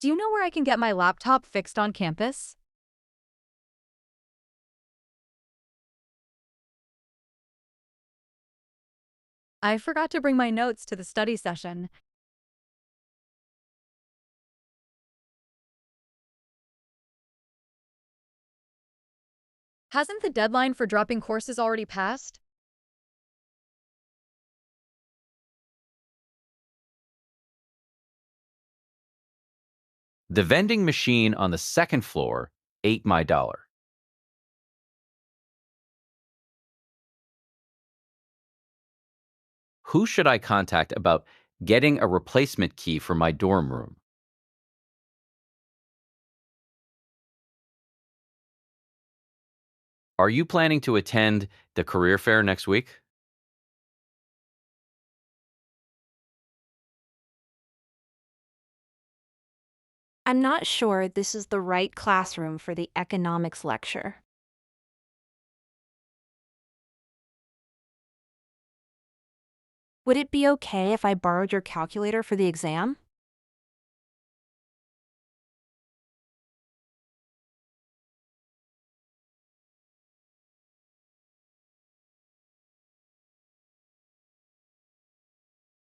Do you know where I can get my laptop fixed on campus? I forgot to bring my notes to the study session. Hasn't the deadline for dropping courses already passed? The vending machine on the second floor ate my dollar. Who should I contact about getting a replacement key for my dorm room? Are you planning to attend the career fair next week? I'm not sure this is the right classroom for the economics lecture. Would it be okay if I borrowed your calculator for the exam?